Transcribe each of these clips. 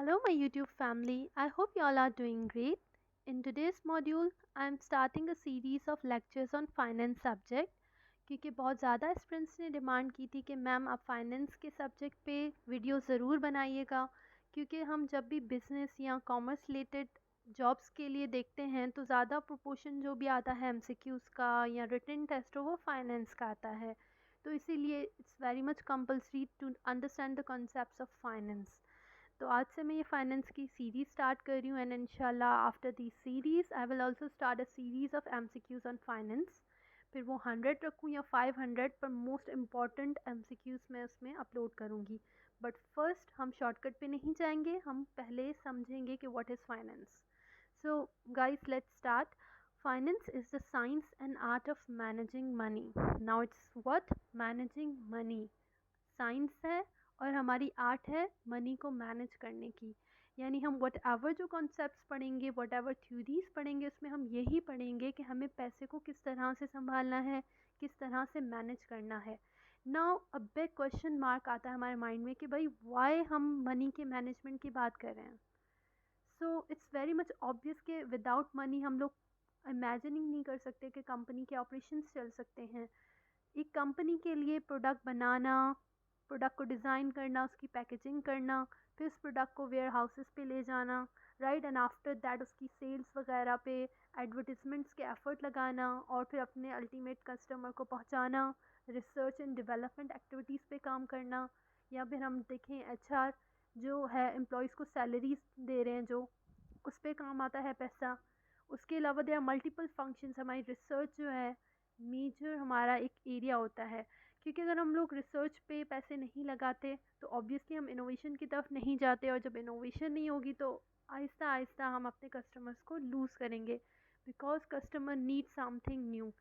Hello, my YouTube family. I hope you all are doing great. In today's module, I am starting a series of lectures on finance subject क्योंकि बहुत ज़्यादा students ने demand की थी कि ma'am आप finance के subject पे वीडियो ज़रूर बनाइएगा क्योंकि हम जब भी बिज़नेस या कॉमर्स रिलेटेड जॉब्स के लिए देखते हैं तो ज़्यादा प्रोपोर्शन जो भी आता है एमसीक्यूज़ का या रिटन टेस्ट हो वो फाइनेंस का आता है। तो इसीलिए it's very much compulsory to understand the concepts of finance. तो आज से मैं ये फाइनेंस की सीरीज़ स्टार्ट कर रही हूँ एंड इंशाल्लाह after the series I will also start a series of MCQs on finance. फिर वो 100 रखूँ या 500 पर मोस्ट इम्पॉर्टेंट एमसीक्यूज़ मैं उसमें अपलोड करूँगी। बट फर्स्ट हम शॉर्टकट पे नहीं जाएंगे, हम पहले समझेंगे कि what is finance. So guys let's start. Finance is the science and art of managing money. Now it's what? Managing money. Science है और हमारी आर्ट है मनी को मैनेज करने की। यानी हम वट एवर जो कॉन्सेप्ट्स पढ़ेंगे, वट एवर थ्योरीज पढ़ेंगे, उसमें हम यही पढ़ेंगे कि हमें पैसे को किस तरह से संभालना है, किस तरह से मैनेज करना है। Now a big question mark आता है हमारे माइंड में कि भाई वाई हम मनी के मैनेजमेंट की बात कर रहे हैं। So it's very much obvious कि विदाउट मनी हम लोग इमेजिनिंग नहीं कर सकते कि कंपनी के ऑपरेशंस चल सकते हैं। एक कंपनी के लिए प्रोडक्ट बनाना, प्रोडक्ट को डिज़ाइन करना, उसकी पैकेजिंग करना, फिर उस प्रोडक्ट को वेयर हाउसेस पे ले जाना, राइट, एंड आफ्टर दैट उसकी सेल्स वगैरह पे एडवर्टिजमेंट्स के एफर्ट लगाना और फिर अपने अल्टीमेट कस्टमर को पहुंचाना, रिसर्च एंड डेवलपमेंट एक्टिविटीज़ पे काम करना, या फिर हम देखें एचआर जो है एम्प्लॉयज़ को सैलरीज दे रहे हैं जो उस पर काम आता है पैसा। उसके अलावा दे आर मल्टीपल फंक्शंस। हमारी रिसर्च जो है मेजर हमारा एक एरिया होता है, क्योंकि अगर हम लोग रिसर्च पे पैसे नहीं लगाते तो ऑब्वियसली हम इनोवेशन की तरफ नहीं जाते, और जब इनोवेशन नहीं होगी तो आहिस्ता आहिस्ता हम अपने कस्टमर्स को लूज़ करेंगे, because customer need something new,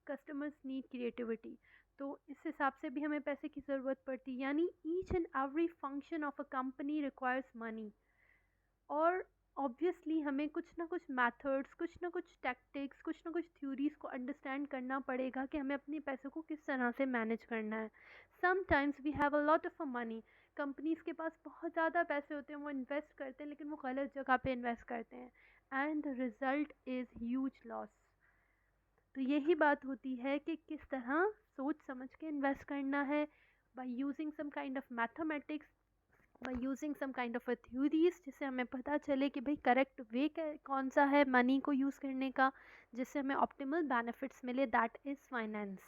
customers need creativity. तो इस हिसाब से भी हमें पैसे की ज़रूरत पड़ती है। यानी each and every function of a company requires money. और ऑब्वियसली हमें कुछ ना कुछ मेथड्स, कुछ ना कुछ टैक्टिक्स, कुछ ना कुछ थ्योरीज को अंडरस्टैंड करना पड़ेगा कि हमें अपने पैसों को किस तरह से मैनेज करना है। Sometimes we have a lot of money, companies के पास बहुत ज़्यादा पैसे होते हैं, वो इन्वेस्ट करते हैं लेकिन वो गलत जगह पे इन्वेस्ट करते हैं and the result is huge loss. तो यही बात होती है कि किस तरह सोच समझ के इन्वेस्ट करना है, by using some kind of mathematics, by using some kind of a theories, जिससे हमें पता चले कि भाई करेक्ट वे कौन सा है मनी को यूज़ करने का, जिससे हमें ऑप्टिमल बेनिफिट्स मिले। That is finance.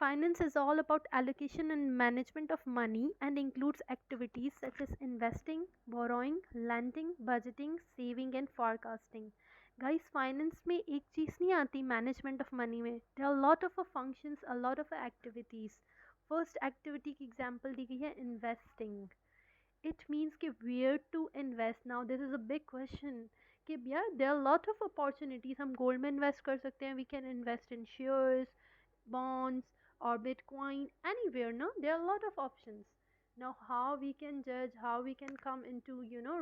Finance is all about allocation and management of money and includes activities such as investing, borrowing, lending, budgeting, saving and forecasting. Guys, finance में एक चीज़ नहीं आती management of money में. There are a lot of functions, a lot of activities. First activity की example दी गई है investing. It means कि where to invest. Now this is a big question कि यार there are a lot of opportunities. हम gold में invest कर सकते हैं, we can invest in shares, bonds or bitcoin, anywhere. No, there are a lot of options. Now how we can judge, how we can come into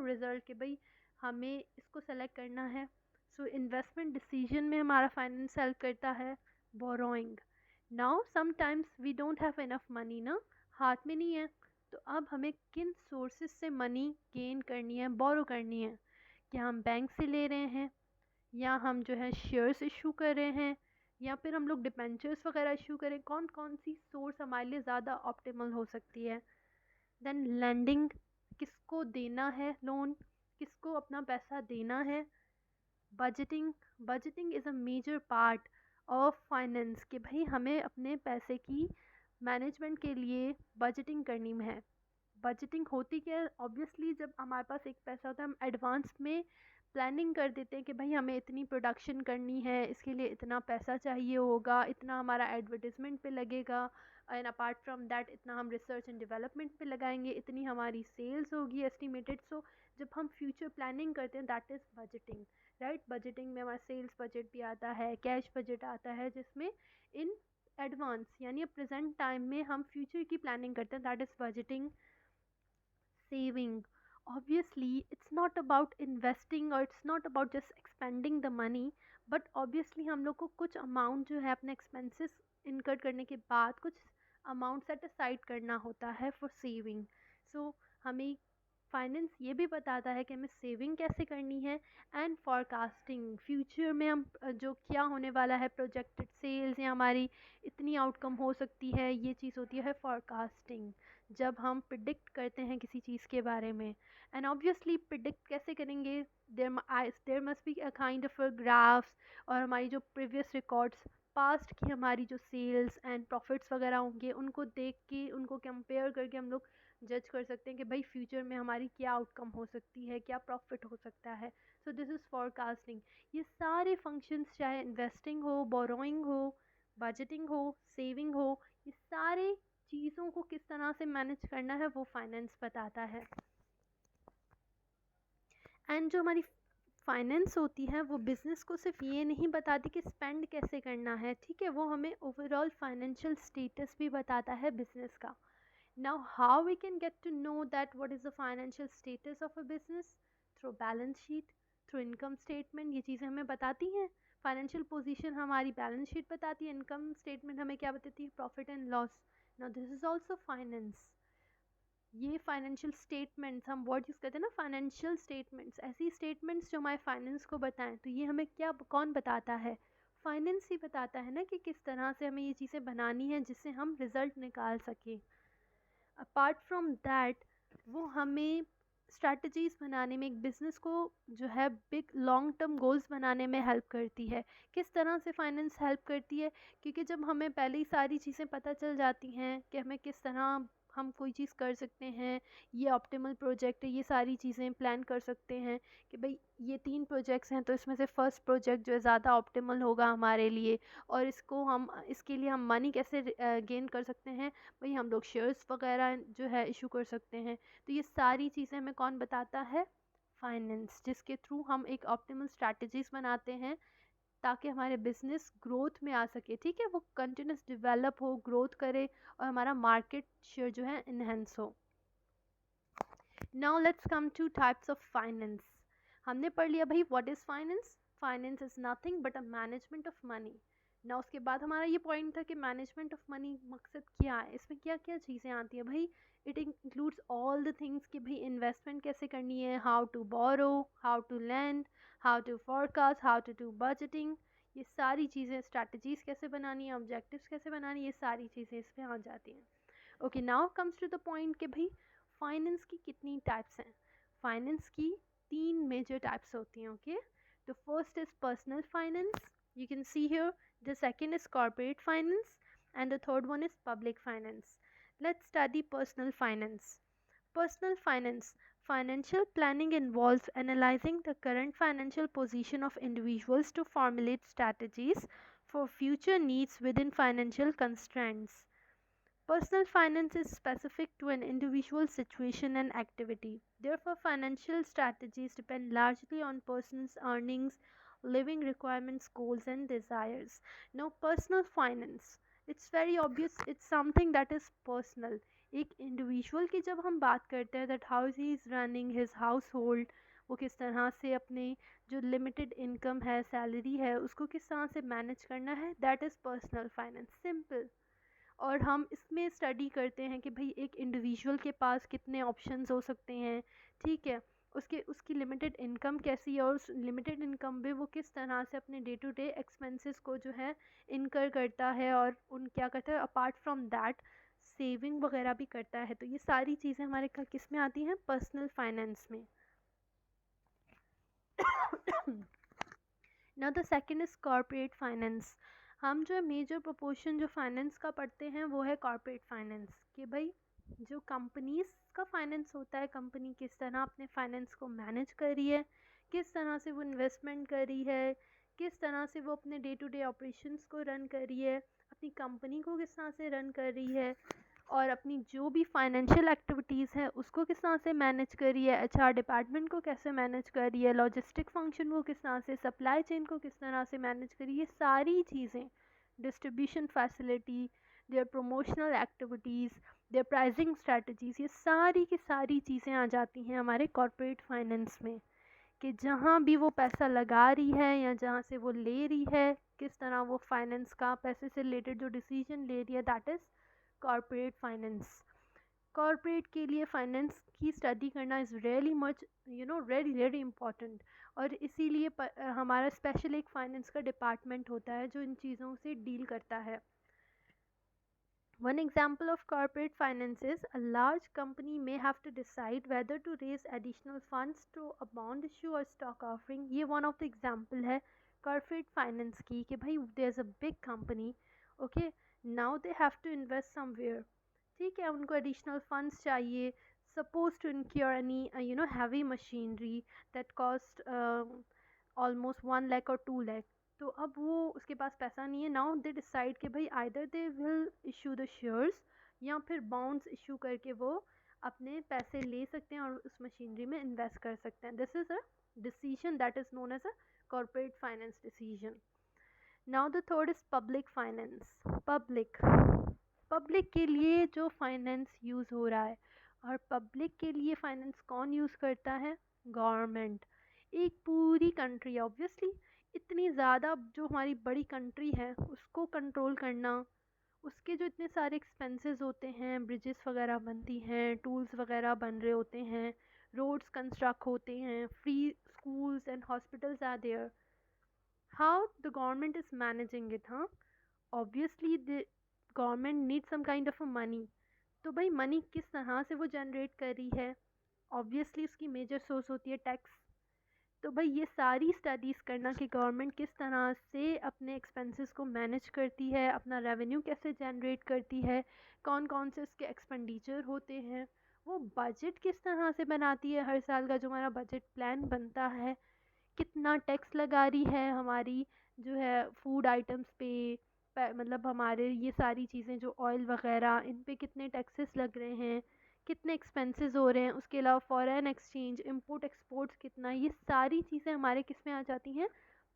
result कि भाई हमें इसको select करना है. So investment decision में हमारा finance help करता है. Borrowing, now sometimes we don't have enough money ना, हाथ में नहीं है, तो अब हमें किन सोर्सेज से मनी गेन करनी है, बोरो करनी है। क्या हम बैंक से ले रहे हैं, या हम जो है शेयर्स इशू कर रहे हैं, या फिर हम लोग डिबेंचर्स वगैरह इशू करें, कौन कौन सी सोर्स हमारे लिए ज़्यादा ऑप्टिमल हो सकती है। देन लैंडिंग, किसको देना है लोन, किसको अपना पैसा देना है। Budgeting, budgeting is a major part of finance कि भाई हमें अपने पैसे की मैनेजमेंट के लिए बजटिंग करनी है। बजटिंग होती क्या है, ऑब्वियसली जब हमारे पास एक पैसा होता है हम एडवांस में प्लानिंग कर देते हैं कि भाई हमें इतनी प्रोडक्शन करनी है, इसके लिए इतना पैसा चाहिए होगा, इतना हमारा एडवर्टिजमेंट पे लगेगा, एंड अपार्ट फ्रॉम दैट इतना हम रिसर्च एंड डेवलपमेंट पे लगाएंगे, इतनी हमारी सेल्स होगी एस्टिमेटेड। सो जब हम फ्यूचर प्लानिंग करते हैं that is budgeting, right. Budgeting में हमारा सेल्स बजट भी आता है, कैश बजट आता है, जिसमें इन एडवांस यानी प्रेजेंट टाइम में हम फ्यूचर की प्लानिंग करते हैं, that is budgeting. Saving, obviously it's not about investing or it's not about just expending the money, but obviously हम लोग को कुछ अमाउंट जो है अपने एक्सपेंसेस इनकर करने के बाद कुछ अमाउंट सेट असाइड करना होता है फॉर सेविंग। सो हमें फाइनेंस ये भी बताता है कि हमें सेविंग कैसे करनी है, एंड फॉरकास्टिंग, फ्यूचर में हम जो क्या होने वाला है, प्रोजेक्टेड सेल्स या हमारी इतनी आउटकम हो सकती है, ये चीज़ होती है फॉरकास्टिंग, जब हम प्रिडिक्ट करते हैं किसी चीज़ के बारे में। एंड ऑब्वियसली प्रिडिक्ट कैसे करेंगे, there must be a kind of graphs, और हमारी जो प्रीवियस रिकॉर्ड्स, पास्ट की हमारी जो सेल्स एंड प्रॉफिट्स वगैरह होंगे, उनको देख के, उनको कंपेयर करके हम लोग जज कर सकते हैं कि भाई फ्यूचर में हमारी क्या आउटकम हो सकती है, क्या प्रॉफिट हो सकता है। So this is forecasting. ये सारे फंक्शंस, चाहे इन्वेस्टिंग हो, बोरोइंग हो, बजटिंग हो, सेविंग हो, ये सारे चीज़ों को किस तरह से मैनेज करना है वो फाइनेंस बताता है। एंड जो हमारी फाइनेंस होती है वो बिज़नेस को सिर्फ ये नहीं बताती कि स्पेंड कैसे करना है, ठीक है, वो हमें ओवरऑल फाइनेंशियल स्टेटस भी बताता है बिज़नेस का। Now, how we can get to know that what is the financial status of a business? Through balance sheet, through income statement, ये चीज़ें हमें बताती हैं। फाइनेंशियल पोजीशन हमारी बैलेंस शीट बताती है, इनकम स्टेटमेंट हमें क्या बताती है, profit and loss. Now this is also finance. ये फाइनेंशियल स्टेटमेंट्स, हम वर्ड यूज़ करते हैं ना, फाइनेंशियल स्टेटमेंट्स, ऐसी स्टेटमेंट्स जो हमारे फाइनेंस को बताएं, तो ये हमें क्या, कौन बताता है, फाइनेंस ही बताता है ना, कि किस तरह से हमें ये चीज़ें बनानी है जिससे हम रिजल्ट निकाल सकें। अपार्ट फ्रॉम दैट, वो हमें स्ट्रैटेजीज़ बनाने में, एक बिज़नेस को जो है बिग लॉन्ग टर्म गोल्स बनाने में हेल्प करती है। किस तरह से फाइनेंस हेल्प करती है, क्योंकि जब हमें पहले ही सारी चीज़ें पता चल जाती हैं कि हमें किस तरह हम कोई चीज़ कर सकते हैं, ये ऑप्टिमल प्रोजेक्ट है, ये सारी चीज़ें प्लान कर सकते हैं कि भाई ये 3 प्रोजेक्ट्स हैं, तो इसमें से फर्स्ट प्रोजेक्ट जो है ज़्यादा ऑप्टिमल होगा हमारे लिए, और इसको हम, इसके लिए हम मनी कैसे गेन कर सकते हैं, भाई हम लोग शेयर्स वगैरह जो है इशू कर सकते हैं। तो ये सारी चीज़ें हमें कौन बताता है, फाइनेंस, जिसके थ्रू हम एक ऑप्टिमल स्ट्रैटेजीज बनाते हैं ताकि हमारे बिजनेस ग्रोथ में आ सके, ठीक है, वो कंटिन्यूस डेवलप हो, ग्रोथ करे, और हमारा मार्केट शेयर जो है इनहेंस हो। Now let's come two types of finance. हमने पढ़ लिया भाई what is finance. Finance is nothing but a management of money. ना उसके बाद हमारा ये पॉइंट था कि मैनेजमेंट ऑफ मनी मकसद क्या है, इसमें क्या क्या चीज़ें आती हैं भाई। It includes all the things कि भाई इन्वेस्टमेंट कैसे करनी है, how to borrow, how to lend, how to forecast, how to do budgeting, ये सारी चीज़ें, स्ट्रैटेजीज कैसे बनानी है, ऑब्जेक्टिव्स कैसे बनानी है, ये सारी चीज़ें इसमें आ जाती हैं। Okay, now comes to the point कि भाई फाइनेंस की कितनी टाइप्स हैं। फाइनेंस की 3 मेजर टाइप्स होती हैं। Okay, the first is personal finance, you can see here. The second is corporate finance, and the third one is public finance. Let's study personal finance. Personal finance. Financial planning involves analyzing the current financial position of individuals to formulate strategies for future needs within financial constraints. Personal finance is specific to an individual's situation and activity. Therefore, financial strategies depend largely on person's earnings, living requirements, goals, and desires. Now, personal finance, it's very obvious, it's something that is personal. एक individual की जब हम बात करते हैं, that how he is running his house hold, वो किस तरह से अपने जो लिमिटेड इनकम है, सैलरी है, उसको किस तरह से मैनेज करना है, that is personal finance, simple. और हम इसमें स्टडी करते हैं कि भाई एक इंडिविजुअल के पास कितने ऑप्शंस हो सकते हैं, ठीक है, उसके उसकी लिमिटेड इनकम कैसी है, और उस लिमिटेड इनकम में वो किस तरह से अपने डे टू डे एक्सपेंसेस को जो है इनकर करता है, और उन क्या करता है, अपार्ट फ्रॉम दैट सेविंग वगैरह भी करता है। तो ये सारी चीज़ें हमारे किस में आती हैं, पर्सनल फाइनेंस में। Now the second is corporate finance. हम जो है मेजर प्रोपोर्शन जो फाइनेंस का पढ़ते हैं वो है कॉर्पोरेट फाइनेंस, कि भाई जो कंपनीज का फाइनेंस होता है, कंपनी किस तरह अपने फाइनेंस को मैनेज कर रही है, किस तरह से वो इन्वेस्टमेंट कर रही है, किस तरह से वो अपने डे टू डे ऑपरेशंस को रन कर रही है, अपनी कंपनी को किस तरह से रन कर रही है, और अपनी जो भी फाइनेंशियल एक्टिविटीज़ है उसको किस तरह से मैनेज करी है, एचआर डिपार्टमेंट को कैसे मैनेज कर रही है, लॉजिस्टिक फंक्शन को किस तरह से, सप्लाई चेन को किस तरह से मैनेज करी, ये सारी चीज़ें, distribution facility, their promotional activities, their pricing strategies, ये सारी की सारी चीज़ें आ जाती हैं हमारे कॉर्पोरेट फाइनेंस में, कि जहाँ भी वो पैसा लगा रही है या जहाँ से वो ले रही है, किस तरह वो फाइनेंस का पैसे से रिलेटेड जो डिसीजन ले रही है, that is corporate finance. Corporate के लिए फाइनेंस की स्टडी करना is really much very very important. और इसीलिए हमारा स्पेशल एक फाइनेंस का डिपार्टमेंट होता है जो इन चीज़ों से डील करता है। One example of corporate finance is a large company may have to decide whether to raise additional funds through a bond issue or stock offering. ये one of the example है corporate finance की कि भाई there's a big company, okay, now they have to invest somewhere, ठीक है, उनको additional funds चाहिए, supposed to incur any heavy machinery that cost almost 1 lakh or 2 lakh। तो अब वो उसके पास पैसा नहीं है। नाउ दे डिसाइड कि भाई either they will issue the shares या फिर बॉन्ड्स इशू करके वो अपने पैसे ले सकते हैं और उस मशीनरी में इन्वेस्ट कर सकते हैं। This is a decision that is known as a corporate finance decision. Now the third is public finance. Public के लिए जो फाइनेंस यूज़ हो रहा है, और पब्लिक के लिए फाइनेंस कौन यूज़ करता है? गवर्नमेंट। एक पूरी कंट्री, ऑब्वियसली इतनी ज़्यादा जो हमारी बड़ी कंट्री है उसको कंट्रोल करना, उसके जो इतने सारे एक्सपेंसेस होते हैं, ब्रिजेस वगैरह बनती हैं, टूल्स वगैरह बन रहे होते हैं, रोड्स कंस्ट्रक्ट होते हैं, free schools and hospitals are there. How the government is managing it? हाँ, obviously the government needs some kind of a money. तो भाई मनी किस तरह से वो जनरेट कर रही है? ऑब्वियसली उसकी मेजर सोर्स होती है टैक्स। तो भाई ये सारी स्टडीज़ करना कि गवर्नमेंट किस तरह से अपने एक्सपेंसेस को मैनेज करती है, अपना रेवेन्यू कैसे जनरेट करती है, कौन कौन से उसके एक्सपेंडिचर होते हैं, वो बजट किस तरह से बनाती है, हर साल का जो हमारा बजट प्लान बनता है, कितना टैक्स लगा रही है हमारी जो है फूड आइटम्स पे, मतलब हमारे ये सारी चीज़ें जो ऑयल वगैरह इन पे कितने टैक्सेस लग रहे हैं, कितने एक्सपेंसेस हो रहे हैं, उसके अलावा फॉरेन एक्सचेंज, इंपोर्ट एक्सपोर्ट्स कितना, ये सारी चीज़ें हमारे किस में आ जाती हैं?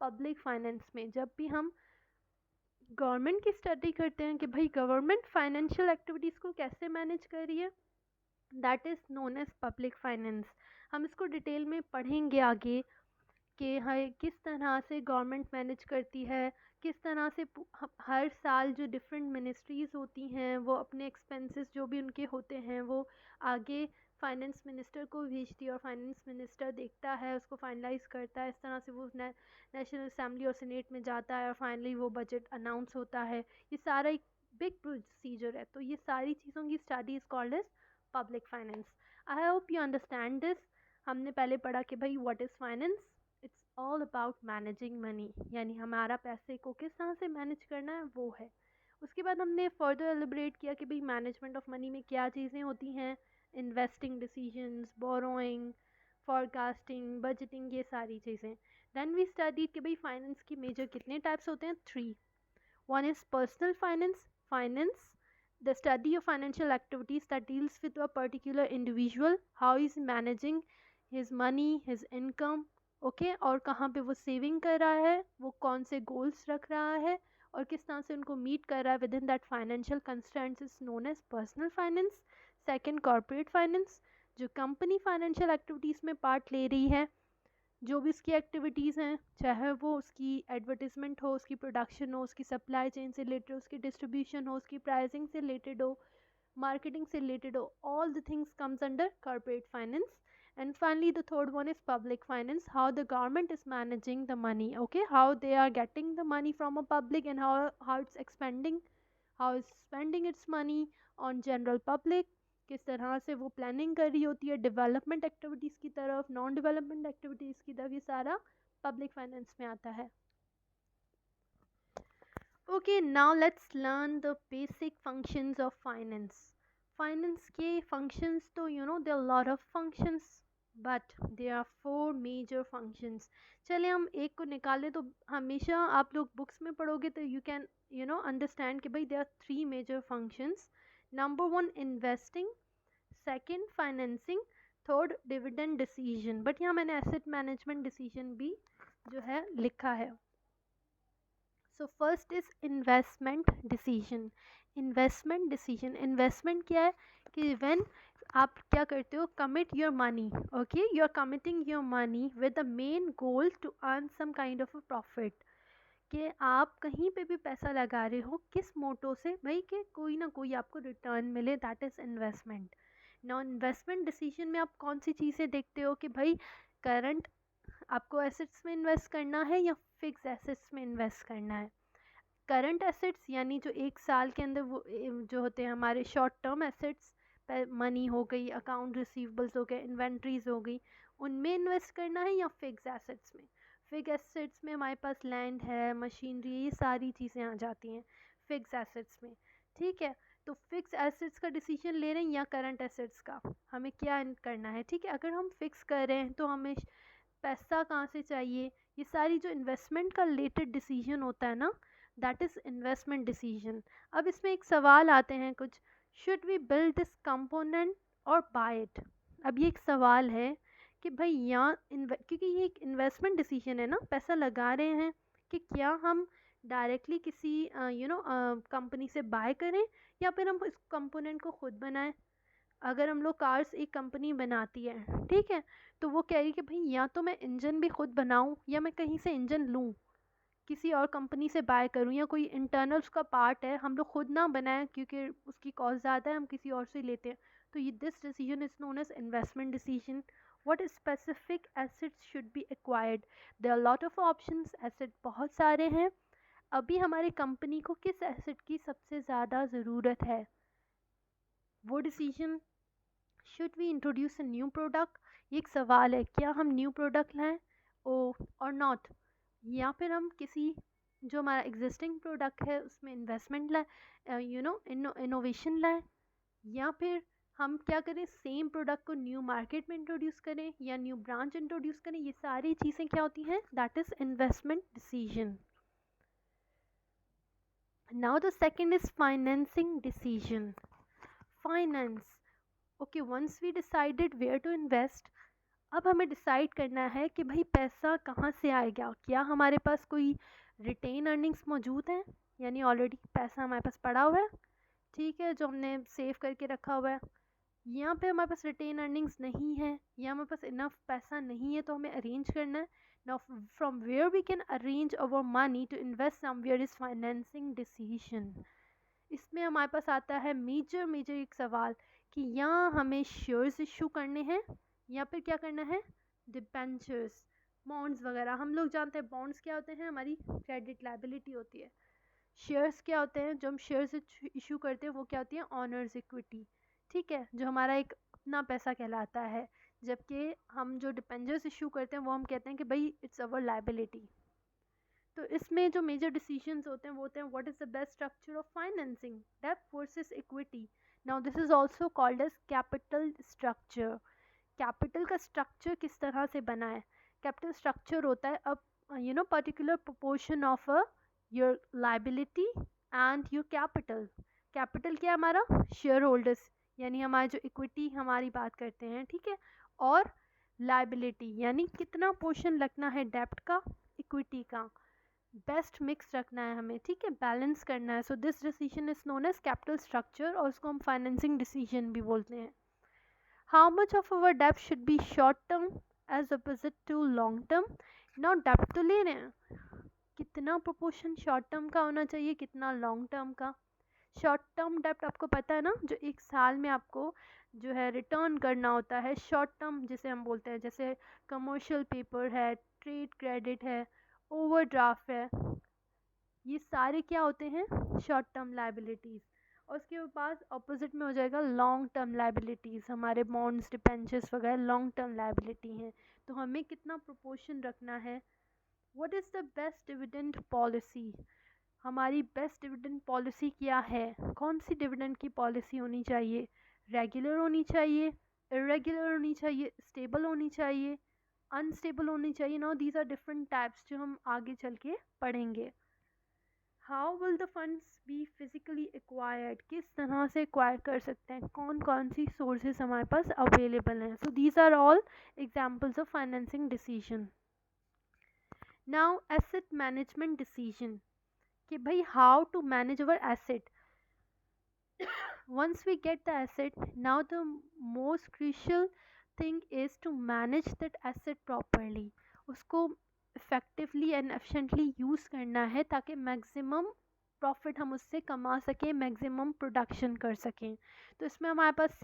पब्लिक फाइनेंस में। जब भी हम गवर्नमेंट की स्टडी करते हैं कि भाई गवर्नमेंट फाइनेंशियल एक्टिविटीज़ को कैसे मैनेज कर रही है, that is known as public finance. हम इसको डिटेल में पढ़ेंगे आगे कि हर किस तरह से गवर्नमेंट मैनेज करती है, किस तरह से हर साल जो डिफरेंट मिनिस्ट्रीज़ होती हैं वो अपने एक्सपेंसेस जो भी उनके होते हैं वो आगे फाइनेंस मिनिस्टर को भेजती है और फाइनेंस मिनिस्टर देखता है, उसको फाइनलाइज करता है, इस तरह से वो नेशनल असेंबली और सीनेट में जाता है और फाइनली वो बजट अनाउंस होता है। ये सारा एक बिग प्रोसीजर है। तो ये सारी चीज़ों की study is called as public finance. I hope you understand this. हमने पहले पढ़ा कि भाई what is finance, it's all about managing money, यानी हमारा पैसे को किस तरह से मैनेज करना है वो है। उसके बाद हमने फर्दर एलिब्रेट किया कि भाई मैनेजमेंट ऑफ मनी में क्या चीज़ें होती हैं, investing decisions, borrowing, forecasting, budgeting, ये सारी चीज़ें। देन वी स्टडीड कि भाई फाइनेंस की मेजर कितने टाइप्स होते हैं? 3। One is personal finance. Finance, the study of financial activities that deals with a particular individual, how he is managing his money, his income, okay, और कहाँ पे वो सेविंग कर रहा है, वो कौन से गोल्स रख रहा है और किस तरह से उनको मीट कर रहा है with in that financial constraints is known as personal finance. Second, corporate finance, जो कंपनी फाइनेंशियल एक्टिविटीज़ में पार्ट ले रही है, जो भी उसकी एक्टिविटीज़ हैं, चाहे वो उसकी एडवर्टीज़मेंट हो, उसकी प्रोडक्शन हो, उसकी सप्लाई चेन से रिलेटेड हो, उसकी डिस्ट्रीब्यूशन हो, उसकी प्राइसिंग से रिलेटेड हो, marketing से related हो, all the things comes under corporate finance. And finally the third one is public finance, how the government is managing the money, okay, how they are getting the money from a public and how it's expending, how it's spending its money on general public, किस तरह से वो planning कर रही होती है development activities की तरफ, नॉन डेवलपमेंट एक्टिविटीज़ की तरफ, ये सारा पब्लिक फाइनेंस में आता है। Okay, now let's learn the basic functions of finance. Finance के functions तो there are a lot of functions, but there are 4 major functions. चले हम एक को निकालें तो हमेशा आप लोग बुक्स में पढ़ोगे तो you can understand कि भाई there are 3 major functions. Number 1 investing, second financing, third dividend decision. But यहाँ मैंने asset management decision भी जो है लिखा है। So first is investment decision. Investment decision, investment क्या है कि व्हेन आप क्या करते हो, commit your money, okay, you are committing your money with the main goal to earn some kind of a profit, कि आप कहीं पे भी पैसा लगा रहे हो किस मोटो से, भाई कि कोई ना कोई आपको रिटर्न मिले, that is investment. Non investment decision में आप कौन सी चीज़ें देखते हो कि भाई करंट आपको एसेट्स में इन्वेस्ट करना है या फिक्स एसेट्स में इन्वेस्ट करना है। करंट एसेट्स यानी जो एक साल के अंदर वो जो होते हैं हमारे शॉर्ट टर्म एसेट्स, मनी हो गई, अकाउंट रिसीवेबल्स हो गए, इन्वेंट्रीज हो गई, उनमें इन्वेस्ट करना है या फिक्स एसेट्स में। फिक्स एसेट्स में हमारे पास लैंड है, मशीनरी, ये सारी चीज़ें आ जाती हैं फिक्स एसेट्स में। ठीक है, तो फिक्स एसेट्स का डिसीजन ले रहे हैं या करंट एसेट्स का, हमें क्या करना है। ठीक है, अगर हम फिक्स कर रहे हैं तो हमें पैसा कहाँ से चाहिए, ये सारी जो इन्वेस्टमेंट का रिलेटेड डिसीजन होता है ना, दैट इज़ इन्वेस्टमेंट डिसीजन। अब इसमें एक सवाल आते हैं कुछ, should we build this component or buy it. अब ये एक सवाल है कि भाई यहाँ क्योंकि ये एक इन्वेस्टमेंट डिसीजन है ना, पैसा लगा रहे हैं, कि क्या हम डायरेक्टली किसी कंपनी से बाय करें या फिर हम इस कंपोनेंट को खुद बनाएं। अगर हम लोग कार्स एक कंपनी बनाती है, ठीक है, तो वो कह रही कि भाई या तो मैं इंजन भी खुद बनाऊं या मैं कहीं से इंजन लूं, किसी और कंपनी से बाय करूं, या कोई इंटरनल उसका पार्ट है हम लोग खुद ना बनाएं क्योंकि उसकी कॉस्ट ज़्यादा है, हम किसी और से लेते हैं। तो ये this decision is known as investment decision. What specific assets should be acquired, there are lot of options, asset बहुत सारे हैं। अभी हमारी कंपनी को किस एसेट की सबसे ज़्यादा ज़रूरत है, वो decision. Should we introduce a new product, ये एक सवाल है, क्या हम न्यू प्रोडक्ट लाएं ओ और नॉट, या फिर हम किसी जो हमारा एग्जिस्टिंग प्रोडक्ट है उसमें इन्वेस्टमेंट लाएं, इनोवेशन लाएं, या फिर हम क्या करें, सेम प्रोडक्ट को न्यू मार्केट में इंट्रोड्यूस करें या न्यू ब्रांच इंट्रोड्यूस करें। ये सारी चीज़ें क्या होती हैं, that is investment decision. Now the second is financing decision. Finance, okay, once we decided where to invest, अब हमें डिसाइड करना है कि भाई पैसा कहाँ से आएगा, क्या हमारे पास कोई रिटेन अर्निंग्स मौजूद हैं, यानी ऑलरेडी पैसा हमारे पास पड़ा हुआ है, ठीक है, जो हमने सेव करके रखा हुआ है, या फिर हमारे पास रिटेन अर्निंग्स नहीं है या हमारे पास इनफ पैसा नहीं है, तो हमें अरेंज करना है। Now from where we can arrange our money to invest somewhere is financing decision. इसमें हमारे पास आता है मेजर एक सवाल कि यहाँ हमें शेयर्स इशू करने हैं या फिर क्या करना है, डिबेंचर्स, बॉन्ड्स वगैरह। हम लोग जानते हैं बॉन्ड्स क्या होते हैं, हमारी क्रेडिट लाइबिलिटी होती है। शेयर्स क्या होते हैं, जो हम शेयर्स इशू करते हैं वो क्या होती है, ऑनर्स इक्विटी, ठीक है, जो हमारा एक अपना पैसा कहलाता है। जबकि हम जो डिबेंचर्स इशू करते हैं वो हम कहते हैं कि भाई इट्स अवर लाइबिलिटी। तो इसमें जो मेजर डिसीजंस होते हैं वो होते हैं, what is the best structure of financing, डेब्ट versus equity. Now this is also called as capital structure. Capital का स्ट्रक्चर किस तरह से बना है, कैपिटल स्ट्रक्चर होता है अब particular proportion of your liability and your capital. Capital क्या है हमारा, शेयर होल्डर्स, यानी हमारी जो इक्विटी हमारी बात करते हैं, ठीक है, और लाइबिलिटी यानी कितना पोर्शन लगना है डेब्ट का, इक्विटी का, बेस्ट मिक्स रखना है हमें, ठीक है, बैलेंस करना है। So this decision is known as capital structure और उसको हम फाइनेंसिंग डिसीजन भी बोलते हैं। हाउ मच ऑफ अवर डेब्ट should be short term as opposite to long term. Now डेब्ट तो ले रहे हैं, कितना प्रोपोर्शन शॉर्ट टर्म का होना चाहिए, कितना लॉन्ग टर्म का। शॉर्ट टर्म डेब्ट आपको पता है ना, जो एक साल में आपको जो है रिटर्न करना होता है, शॉर्ट टर्म जिसे हम बोलते हैं, जैसे कमर्शियल पेपर है, ट्रेड क्रेडिट है, ओवरड्राफ्ट है, ये सारे क्या होते हैं, शॉर्ट टर्म लाइबिलिटीज़। और उसके पास ऑपोजिट में हो जाएगा लॉन्ग टर्म लाइबिलिटीज़, हमारे बॉन्ड्स, डिबेंचर्स वगैरह लॉन्ग टर्म लाइबिलिटी हैं। तो हमें कितना प्रोपोर्शन रखना है। What is the best dividend policy, हमारी बेस्ट डिविडेंड पॉलिसी क्या है, कौन सी डिविडेंड की पॉलिसी होनी चाहिए, रेगुलर होनी चाहिए, इरेगुलर होनी चाहिए, स्टेबल होनी चाहिए, अनस्टेबल होनी चाहिए। Now these are different types जो हम आगे चल के पढ़ेंगे। How will the funds be physically acquired, किस तरह से एक्वायर कर सकते हैं, कौन कौन सी सोर्सेज हमारे पास अवेलेबल हैं। So these are all examples of financing decision. Now asset management decision, कि भाई how to manage our asset. once we get the asset, now the most crucial thing is to manage that asset properly, उसको effectively and efficiently use करना है ताकि maximum profit हम उससे कमा सकें, मैक्सिमम प्रोडक्शन कर सकें। तो इसमें हमारे पास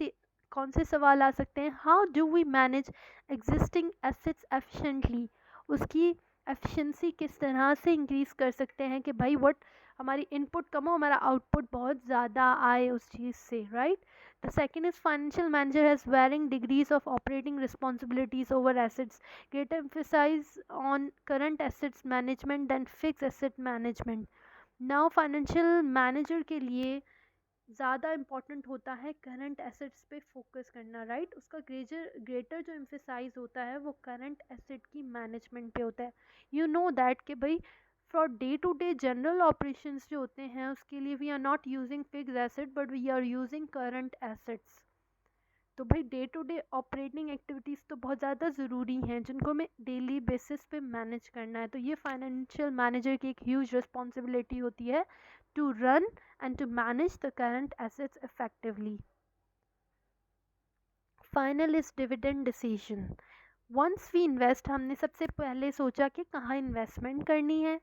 कौन से सवाल आ सकते हैं? How do we manage existing assets efficiently, उसकी एफिशिएंसी किस तरह से इंक्रीज कर सकते हैं कि भाई व्हाट, हमारी इनपुट कम हो, हमारा आउटपुट बहुत ज़्यादा आए उस चीज़ से, right? The second is financial manager has varying degrees of operating responsibilities over assets, greater emphasis on current assets management than fixed asset management. Now financial manager के लिए ज़्यादा इम्पॉर्टेंट होता है करंट एसेट्स पे फोकस करना, right? उसका greater जो emphasise होता है वो करंट एसेट की मैनेजमेंट पे होता है। यू नो दैट कि भाई for day to day general operations जो होते हैं उसके लिए we are not using fix asset but we are using current assets. तो भाई day to day operating activities तो बहुत ज़्यादा ज़रूरी हैं जिनको हमें डेली बेसिस पे मैनेज करना है। तो ये फाइनेंशियल मैनेजर की एक ह्यूज रिस्पॉन्सिबिलिटी होती है to run and to manage the current assets effectively. Final is dividend decision. Once we invest, हमने सबसे पहले सोचा कि कहाँ इन्वेस्टमेंट करनी है,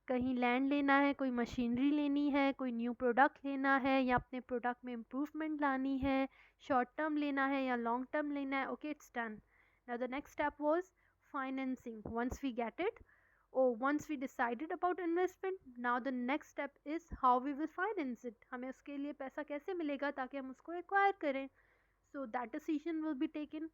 कहीं लैंड लेना है, कोई मशीनरी लेनी है, कोई न्यू प्रोडक्ट लेना है या अपने प्रोडक्ट में इम्प्रूवमेंट लानी है, शॉर्ट टर्म लेना है या लॉन्ग टर्म लेना है, okay it's done. Now the next step was financing. Once we get it, once we decided about investment, now the next step is how we will finance it, हमें उसके लिए पैसा कैसे मिलेगा ताकि हम उसको एक्वायर करें। so that decision will be taken.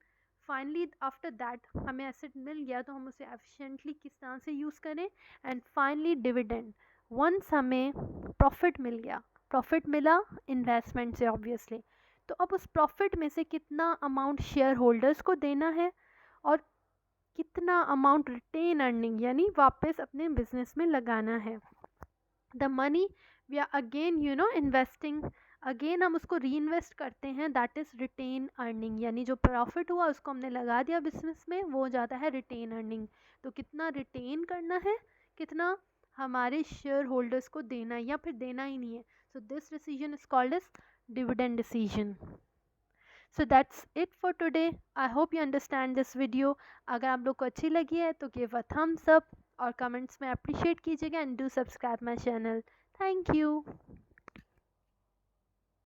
Finally after that हमें एसेट मिल गया तो हम उसे एफिशिएंटली किस तरह से यूज़ करें। एंड फाइनली डिविडेंड, वंस हमें प्रॉफिट मिल गया, प्रॉफिट मिला इन्वेस्टमेंट से ऑब्वियसली, तो अब उस प्रॉफिट में से कितना अमाउंट शेयर होल्डर्स को देना है और कितना अमाउंट रिटेन अर्निंग यानी वापस अपने बिजनेस में लगाना है। The money we are again investing, again हम उसको री इन्वेस्ट करते हैं, दैट इज़ रिटेन अर्निंग, यानी जो प्रॉफिट हुआ उसको हमने लगा दिया बिजनेस में, वो जाता है रिटेन अर्निंग। तो कितना रिटेन करना है, कितना हमारे शेयर होल्डर्स को देना है या फिर देना ही नहीं है। So this decision is called as dividend decision. So that's it for today. I hope you understand this video. अगर आप लोग को अच्छी लगी है तो गिव अ थम्स अप और कमेंट्स में अप्रिशिएट कीजिएगा and do subscribe my channel. Thank you.